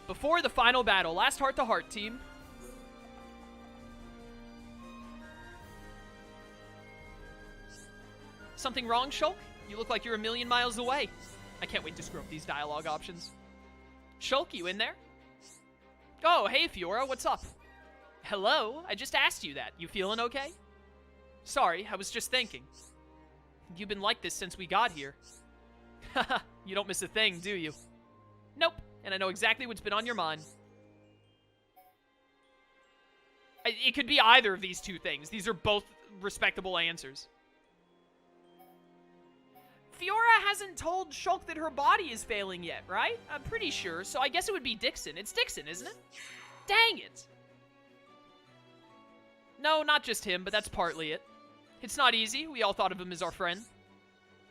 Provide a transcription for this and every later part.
Before the final battle, last heart-to-heart, team. Something wrong, Shulk? You look like you're a million miles away. I can't wait to screw up these dialogue options. Shulk, you in there? Oh, hey, Fiora, what's up? Hello? I just asked you that. You feeling okay? Sorry, I was just thinking. You've been like this since we got here. Haha, you don't miss a thing, do you? Nope, and I know exactly what's been on your mind. It could be either of these two things. These are both respectable answers. Fiora hasn't told Shulk that her body is failing yet, right? I'm pretty sure, so I guess it would be Dixon. It's Dixon, isn't it? Dang it! No, not just him, but that's partly it. It's not easy. We all thought of him as our friend.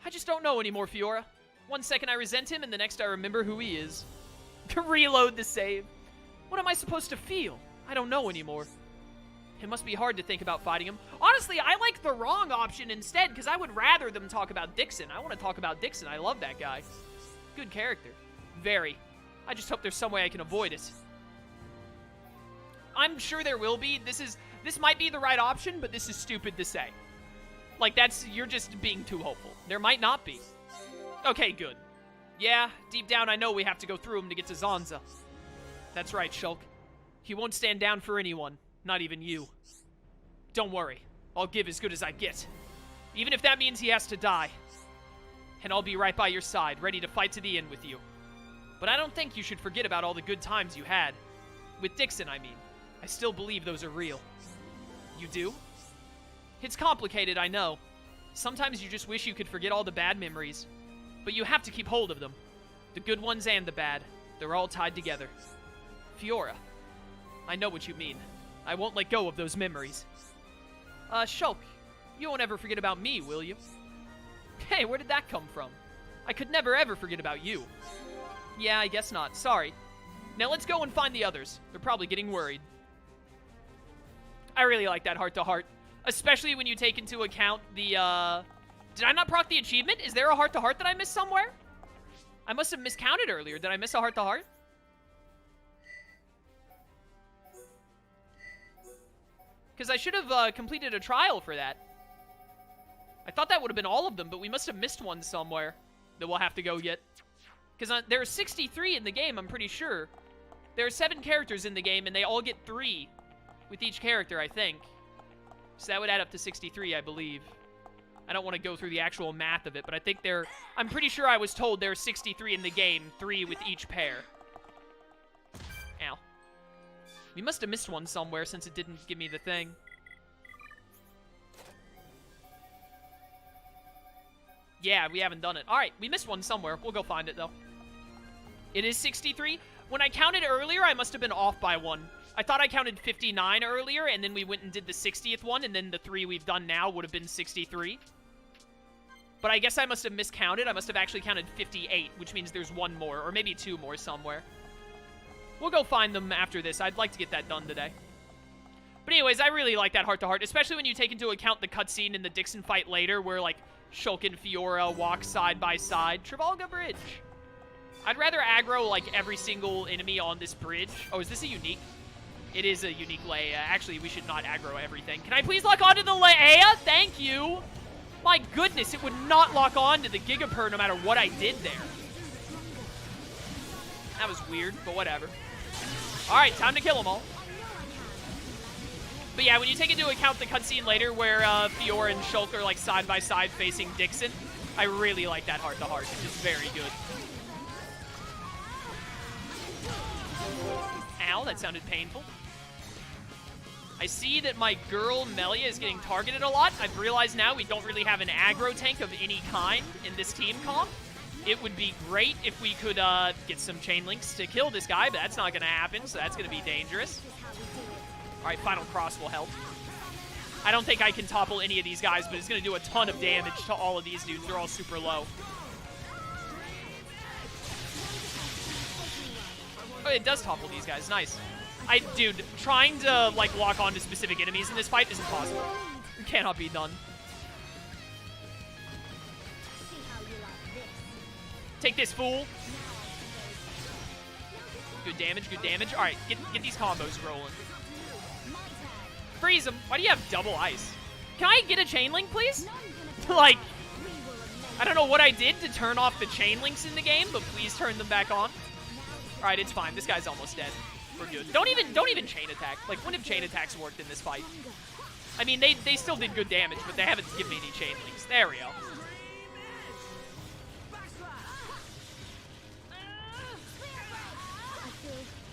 I just don't know anymore, Fiora. One second I resent him, and the next I remember who he is. Reload the save. What am I supposed to feel? I don't know anymore. It must be hard to think about fighting him. Honestly, I like the wrong option instead, because I would rather them talk about Dixon. I want to talk about Dixon. I love that guy. Good character. Very. I just hope there's some way I can avoid it. I'm sure there will be. This might be the right option, but this is stupid to say. Like, you're just being too hopeful. There might not be. Okay, good. Yeah, deep down I know we have to go through him to get to Zanza. That's right, Shulk. He won't stand down for anyone. Not even you. Don't worry. I'll give as good as I get. Even if that means he has to die. And I'll be right by your side, ready to fight to the end with you. But I don't think you should forget about all the good times you had. With Dixon, I mean. I still believe those are real. You do? It's complicated, I know. Sometimes you just wish you could forget all the bad memories. But you have to keep hold of them. The good ones and the bad. They're all tied together. Fiora, I know what you mean. I won't let go of those memories. Shulk, you won't ever forget about me, will you? Hey, where did that come from? I could never ever forget about you. Yeah, I guess not. Sorry. Now let's go and find the others. They're probably getting worried. I really like that heart-to-heart. Especially when you take into account the, Did I not proc the achievement? Is there a heart-to-heart that I missed somewhere? I must have miscounted earlier. Did I miss a heart-to-heart? Because I should have completed a trial for that. I thought that would have been all of them, but we must have missed one somewhere that we'll have to go get. Because there are 63 in the game, I'm pretty sure. There are 7 characters in the game, and they all get 3 with each character, I think. So that would add up to 63, I believe. I don't want to go through the actual math of it, but I think I'm pretty sure I was told there are 63 in the game, 3 with each pair. Ow. We must have missed one somewhere since it didn't give me the thing. Yeah, we haven't done it. Alright, we missed one somewhere. We'll go find it, though. It is 63. When I counted earlier, I must have been off by 1. I thought I counted 59 earlier, and then we went and did the 60th one, and then the 3 we've done now would have been 63. But I guess I must have miscounted. I must have actually counted 58, which means there's 1 more, or maybe 2 more somewhere. We'll go find them after this. I'd like to get that done today. But anyways, I really like that heart-to-heart, especially when you take into account the cutscene in the Dixon fight later, where, like, Shulk and Fiora walk side by side. Trafalgar Bridge. I'd rather aggro, like, every single enemy on this bridge. Oh, is this a unique? It is a unique Leia. Actually, we should not aggro everything. Can I please lock onto the Leia? Thank you. My goodness, it would not lock on to the Gigapur no matter what I did there. That was weird, but whatever. Alright, time to kill them all. But yeah, when you take into account the cutscene later where Fiora and Shulk are like side by side facing Dixon, I really like that heart-to-heart. It's very good. Ow, that sounded painful. I see that my girl Melia is getting targeted a lot. I've realized now we don't really have an aggro tank of any kind in this team comp. It would be great if we could get some chain links to kill this guy, but that's not going to happen, so that's going to be dangerous. Alright, Final Cross will help. I don't think I can topple any of these guys, but it's going to do a ton of damage to all of these dudes. They're all super low. Oh, it does topple these guys. Nice. Dude, trying to, like, lock onto specific enemies in this fight is impossible. It cannot be done. Take this, fool. good damage, good damage. All right, get these combos rolling. Freeze him. Why do you have double ice? Can I get a chain link, please? Like, I don't know what I did to turn off the chain links in the game, but please turn them back on. All right, it's fine. This guy's almost dead. We're good. Don't even chain attack. Like, when have chain attacks worked in this fight? I mean, they still did good damage, but they haven't given me any chain links. There we go.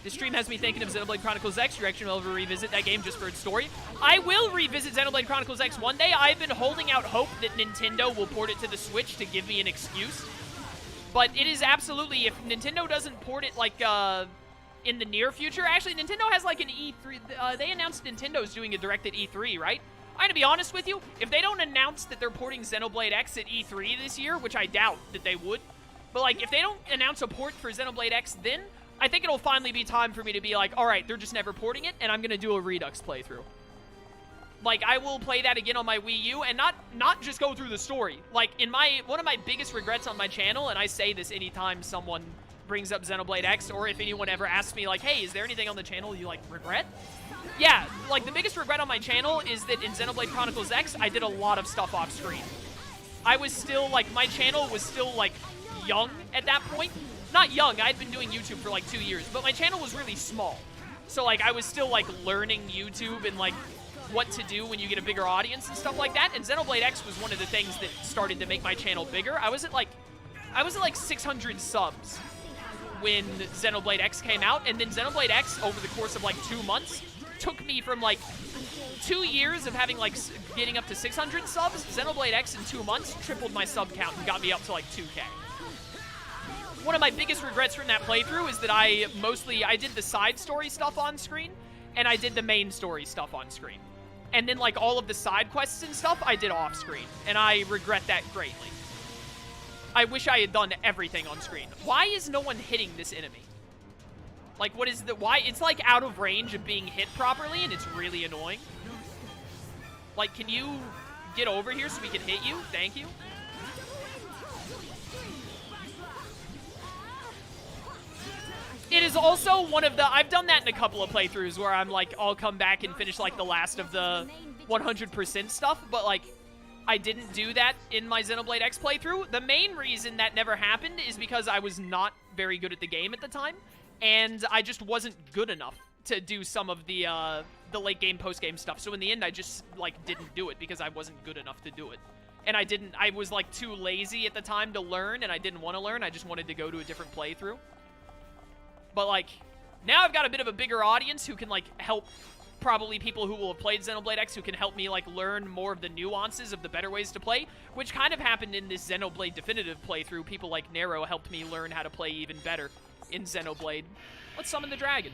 This stream has me thinking of Xenoblade Chronicles X. Direction will ever revisit that game just for its story. I will revisit Xenoblade Chronicles X one day. I've been holding out hope that Nintendo will port it to the Switch to give me an excuse. But it is absolutely, if Nintendo doesn't port it, like, in the near future. Actually, Nintendo has, like, an E3. They announced Nintendo's doing a Direct at E3, right? I'm gonna be honest with you. If they don't announce that they're porting Xenoblade X at E3 this year, which I doubt that they would, but, like, if they don't announce a port for Xenoblade X then, I think it'll finally be time for me to be like, all right, they're just never porting it, and I'm going to do a Redux playthrough. Like, I will play that again on my Wii U, and not just go through the story. Like, one of my biggest regrets on my channel, and I say this anytime someone brings up Xenoblade X, or if anyone ever asks me, like, hey, is there anything on the channel you, like, regret? Yeah, like, the biggest regret on my channel is that in Xenoblade Chronicles X, I did a lot of stuff off screen. I was still, like, my channel was still, like, young at that point. Not young, I'd been doing YouTube for like 2 years, but my channel was really small. So like I was still like learning YouTube and like what to do when you get a bigger audience and stuff like that. And Xenoblade X was one of the things that started to make my channel bigger. I was at like 600 subs when Xenoblade X came out, and then Xenoblade X over the course of like 2 months took me from like 2 years of having like getting up to 600 subs. Xenoblade X in 2 months tripled my sub count and got me up to like 2K. One of my biggest regrets from that playthrough is that I did the side story stuff on screen, and I did the main story stuff on screen. And then, like, all of the side quests and stuff, I did off screen, and I regret that greatly. I wish I had done everything on screen. Why is no one hitting this enemy? Like, why? It's, like, out of range of being hit properly, and it's really annoying. Like, can you get over here so we can hit you? Thank you. It is also one of the, I've done that in a couple of playthroughs where I'm like, I'll come back and finish like the last of the 100% stuff, but like, I didn't do that in my Xenoblade X playthrough. The main reason that never happened is because I was not very good at the game at the time, and I just wasn't good enough to do some of the late game, post game stuff. So in the end, I just like didn't do it because I wasn't good enough to do it. And I was like too lazy at the time to learn, and I didn't want to learn. I just wanted to go to a different playthrough. But, like, now I've got a bit of a bigger audience who can, like, help probably people who will have played Xenoblade X who can help me, like, learn more of the nuances of the better ways to play, which kind of happened in this Xenoblade Definitive playthrough. People like Nero helped me learn how to play even better in Xenoblade. Let's summon the dragon.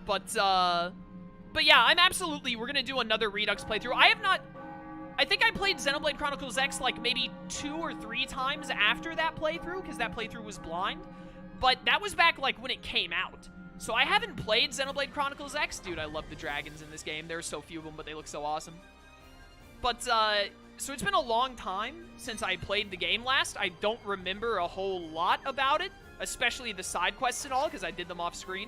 But yeah, I'm absolutely, we're gonna do another Redux playthrough. I think I played Xenoblade Chronicles X like maybe 2 or 3 times after that playthrough, because that playthrough was blind. But that was back like when it came out. So I haven't played Xenoblade Chronicles X. Dude, I love the dragons in this game. There's so few of them, but they look so awesome. But, so it's been a long time since I played the game last. I don't remember a whole lot about it, especially the side quests and all, because I did them off screen.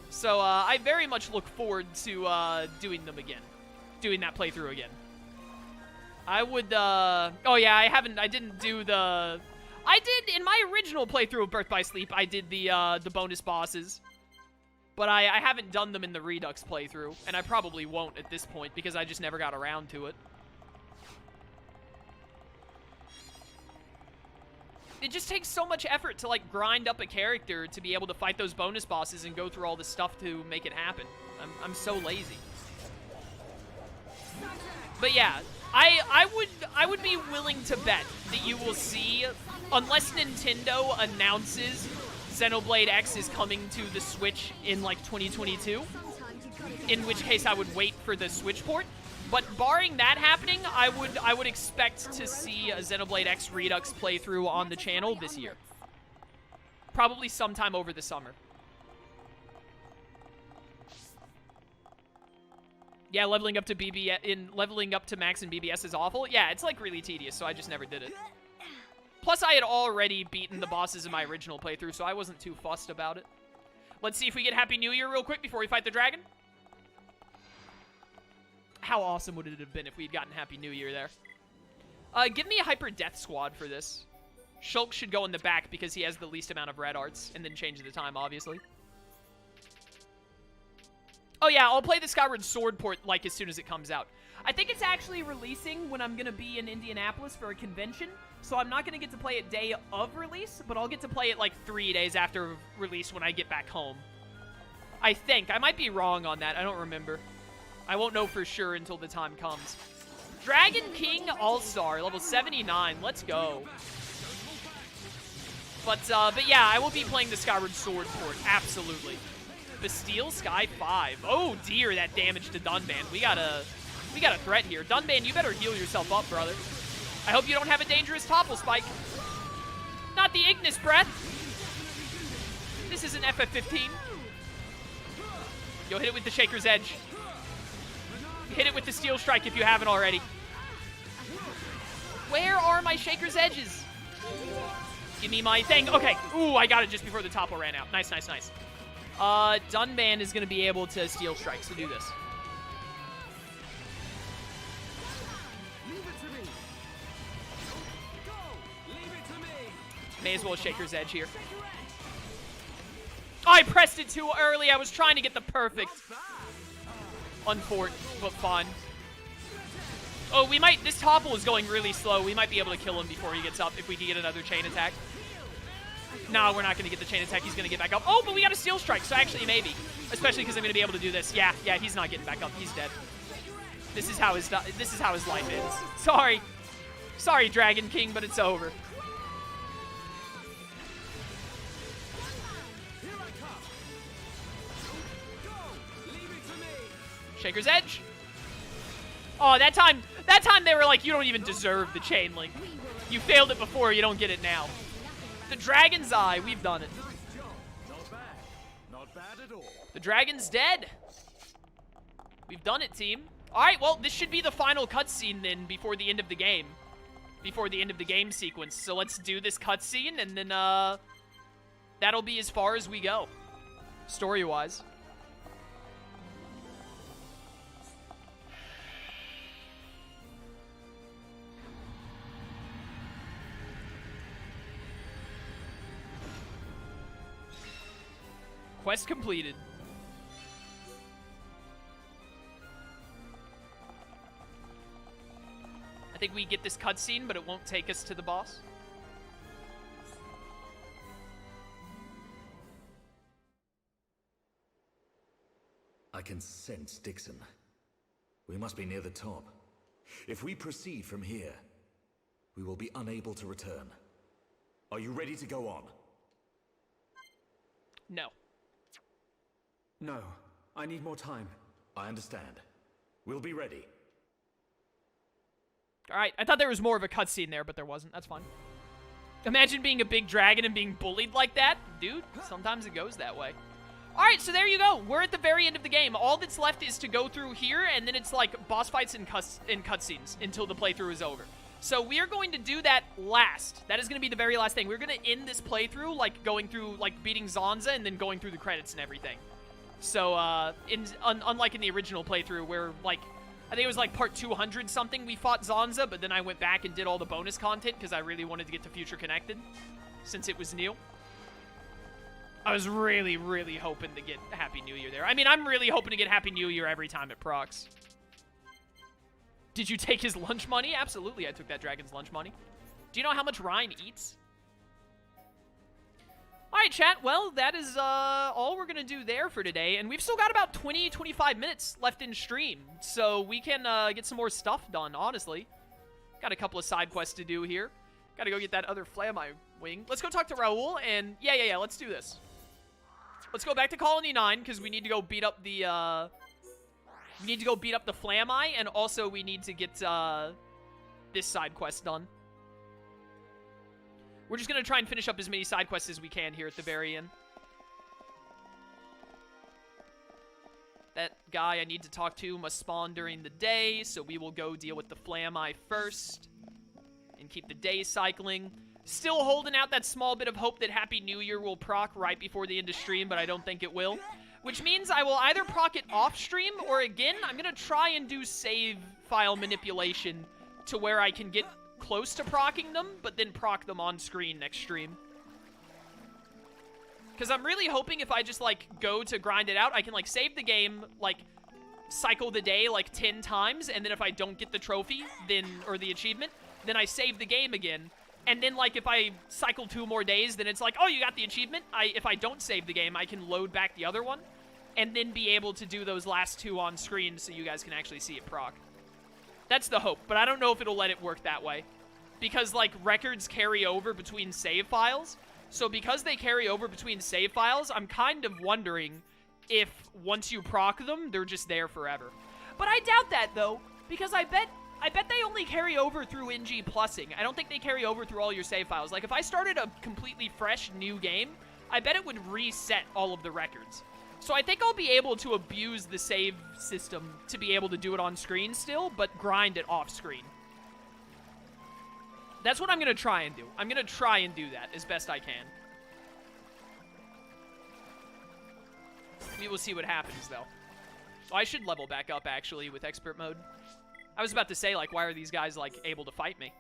So, I very much look forward to, doing them again. Doing that playthrough again. I would, oh yeah, I didn't do the, I did, in my original playthrough of Birth by Sleep, I did the bonus bosses. But I haven't done them in the Redux playthrough, and I probably won't at this point, because I just never got around to it. It just takes so much effort to, like, grind up a character to be able to fight those bonus bosses and go through all this stuff to make it happen. I'm so lazy. But yeah, I would be willing to bet that you will see, unless Nintendo announces Xenoblade X is coming to the Switch in like 2022, in which case I would wait for the Switch port. But barring that happening, I would expect to see a Xenoblade X Redux playthrough on the channel this year. Probably sometime over the summer. Yeah, leveling up to leveling up to max in BBS is awful. Yeah, it's like really tedious, so I just never did it. Plus, I had already beaten the bosses in my original playthrough, so I wasn't too fussed about it. Let's see if we get Happy New Year real quick before we fight the dragon. How awesome would it have been if we'd gotten Happy New Year there? Give me a Hyper Death Squad for this. Shulk should go in the back because he has the least amount of red arts, and then change the time, obviously. Oh yeah, I'll play the Skyward Sword port, like, as soon as it comes out. I think it's actually releasing when I'm going to be in Indianapolis for a convention, so I'm not going to get to play it day of release, but I'll get to play it, like, 3 days after release when I get back home. I think. I might be wrong on that. I don't remember. I won't know for sure until the time comes. Dragon King All-Star, level 79. Let's go. But yeah, I will be playing the Skyward Sword port. Absolutely. Bastille Sky 5. Oh dear, that damage to Dunban. We got a threat here. Dunban, you better heal yourself up, brother. I hope you don't have a dangerous topple spike. Not the Ignis Breath. This is an FF15. Yo, hit it with the Shaker's Edge. Hit it with the Steel Strike if you haven't already. Where are my Shaker's Edges? Give me my thing. Okay. Ooh, I got it just before the topple ran out. Nice, nice, nice. Dunban is going to be able to Steel Strike, so do this. May as well Shaker's Edge here. Oh, I pressed it too early. I was trying to get the perfect. Unfortunate, but fun. Oh, we might... This topple is going really slow. We might be able to kill him before he gets up if we can get another chain attack. No, we're not going to get the chain attack. He's going to get back up. Oh, but we got a Steel Strike, so actually maybe. Especially because I'm going to be able to do this. Yeah, he's not getting back up. He's dead. This is how his life ends. Sorry. Sorry, Dragon King, but it's over. Shaker's Edge. Oh, that time they were like, you don't even deserve the chain link. You failed it before, you don't get it now. The Dragon's Eye, we've done it. Not bad at all. The dragon's dead. We've done it, team. All right, well, this should be the final cutscene then before the end of the game. Before the end of the game sequence. So let's do this cutscene, and then that'll be as far as we go, story-wise. Quest completed. I think we get this cutscene, but it won't take us to the boss. I can sense Dixon. We must be near the top. If we proceed from here, we will be unable to return. Are you ready to go on? No. No, I need more time. I understand. We'll be ready. Alright, I thought there was more of a cutscene there, but there wasn't. That's fine. Imagine being a big dragon and being bullied like that. Dude, sometimes it goes that way. Alright, so there you go. We're at the very end of the game. All that's left is to go through here, and then it's like boss fights and cutscenes until the playthrough is over. So we are going to do that last. That is going to be the very last thing. We're going to end this playthrough, like, going through, like, beating Zanza and then going through the credits and everything. So, unlike in the original playthrough where, like, I think it was, like, part 200-something we fought Zanza, but then I went back and did all the bonus content because I really wanted to get to Future Connected since it was new. I was really, really hoping to get Happy New Year there. I mean, I'm really hoping to get Happy New Year every time it procs. Did you take his lunch money? Absolutely, I took that dragon's lunch money. Do you know how much Ryan eats? Alright, chat. Well, that is all we're going to do there for today. And we've still got about 20-25 minutes left in stream. So we can get some more stuff done, honestly. Got a couple of side quests to do here. Got to go get that other flare on my wing. Let's go talk to Raoul. And yeah, let's do this. Let's go back to Colony 9 because we need to go beat up the... We need to go beat up the Flameye, and also we need to get this side quest done. We're just going to try and finish up as many side quests as we can here at the very end. That guy I need to talk to must spawn during the day, so we will go deal with the Flameye first and keep the day cycling. Still holding out that small bit of hope that Happy New Year will proc right before the end of stream, but I don't think it will. Which means I will either proc it off stream, or again, I'm gonna try and do save file manipulation to where I can get close to procking them, but then proc them on screen next stream. Because I'm really hoping if I just, like, go to grind it out, I can, like, save the game, like, cycle the day, like, 10 times, and then if I don't get the trophy, then, or the achievement, then I save the game again. And then, like, if I cycle 2 more days, then it's like, oh, you got the achievement. If I don't save the game, I can load back the other one, and then be able to do those last 2 on screen so you guys can actually see it proc. That's the hope, but I don't know if it'll let it work that way. Because, like, records carry over between save files. So because they carry over between save files, I'm kind of wondering if once you proc them, they're just there forever. But I doubt that, though, because I bet they only carry over through NG plussing. I don't think they carry over through all your save files. Like, if I started a completely fresh new game, I bet it would reset all of the records. So I think I'll be able to abuse the save system to be able to do it on screen still, but grind it off screen. That's what I'm going to try and do. I'm going to try and do that as best I can. We will see what happens, though. Oh, I should level back up, actually, with expert mode. I was about to say, like, why are these guys, like, able to fight me?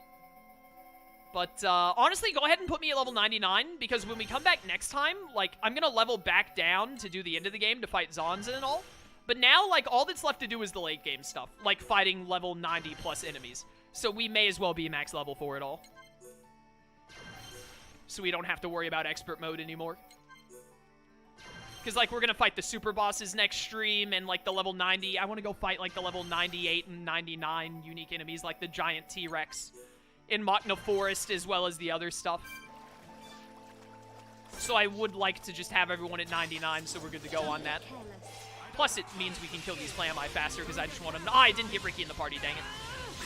But, honestly, go ahead and put me at level 99, because when we come back next time, like, I'm going to level back down to do the end of the game to fight Zonza and all. But now, like, all that's left to do is the late game stuff, like fighting level 90 plus enemies. So we may as well be max level for it all. So we don't have to worry about expert mode anymore. Because, like, we're going to fight the super bosses next stream and, like, the level 90. I want to go fight, like, the level 98 and 99 unique enemies, like the giant T-Rex in Machna Forest, as well as the other stuff. So I would like to just have everyone at 99, so we're good to go on that. Plus, it means we can kill these Flammi faster, because I just want to... Oh, I didn't get Ricky in the party, dang it.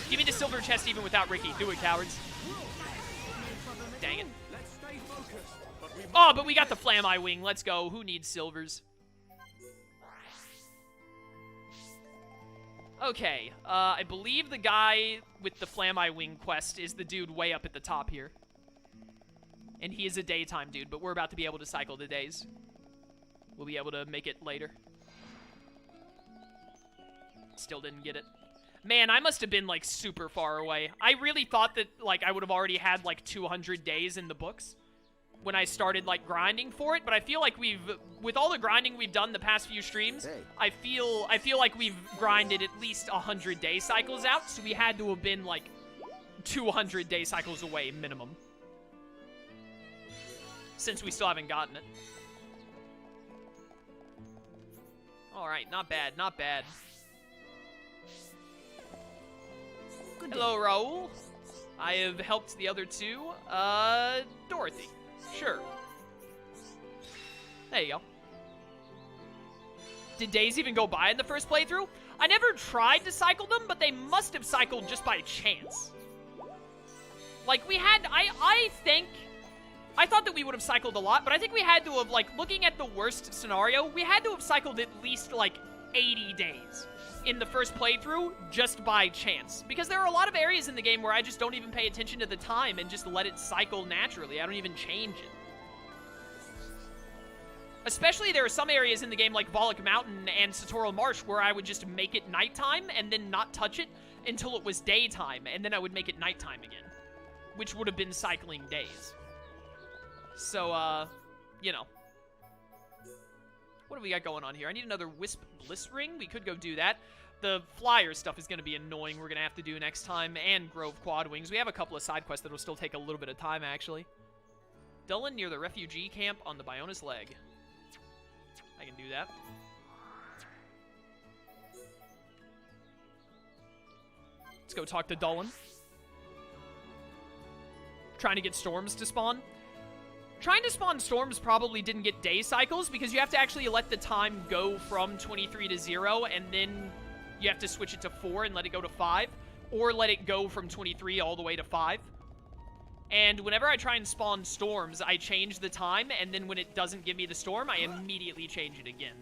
Give me the silver chest even without Ricky. Do it, cowards. Dang it. Oh, but we got the Flammi wing. Let's go. Who needs silvers? Okay. I believe the guy with the Flammi wing quest is the dude way up at the top here. And he is a daytime dude, but we're about to be able to cycle the days. We'll be able to make it later. Still didn't get it. Man, I must have been, like, super far away. I really thought that, like, I would have already had, like, 200 days in the books when I started, like, grinding for it, but I feel like with all the grinding we've done the past few streams, I feel like we've grinded at least 100 day cycles out, so we had to have been, like, 200 day cycles away minimum. Since we still haven't gotten it. Alright, not bad, not bad. Hello, Raul. I have helped the other two. Dorothy. Sure. There you go. Did days even go by in the first playthrough? I never tried to cycle them, but they must have cycled just by chance. Like, we had... I think... I thought that we would have cycled a lot, but I think we had to have, like, looking at the worst scenario, we had to have cycled at least, like, 80 days in the first playthrough just by chance. Because there are a lot of areas in the game where I just don't even pay attention to the time and just let it cycle naturally. I don't even change it. Especially there are some areas in the game like Volok Mountain and Satoral Marsh where I would just make it nighttime and then not touch it until it was daytime, and then I would make it nighttime again, which would have been cycling days. So, you know. What do we got going on here? I need another Wisp Bliss Ring. We could go do that. The flyer stuff is going to be annoying. We're going to have to do next time. And Grove Quad Wings. We have a couple of side quests that will still take a little bit of time, actually. Dullen near the refugee camp on the Bionis Leg. I can do that. Let's go talk to Dullen. Trying to get storms to spawn. Trying to spawn storms probably didn't get day cycles because you have to actually let the time go from 23 to 0, and then you have to switch it to 4 and let it go to 5, or let it go from 23 all the way to 5. And whenever I try and spawn storms, I change the time, and then when it doesn't give me the storm, I immediately change it again.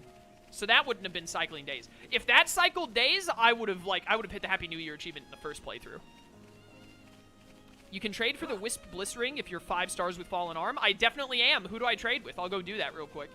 So that wouldn't have been cycling days. If that cycled days, I would have hit the Happy New Year achievement in the first playthrough. You can trade for the Wisp Bliss Ring if you're 5 stars with Fallen Arm. I definitely am. Who do I trade with? I'll go do that real quick.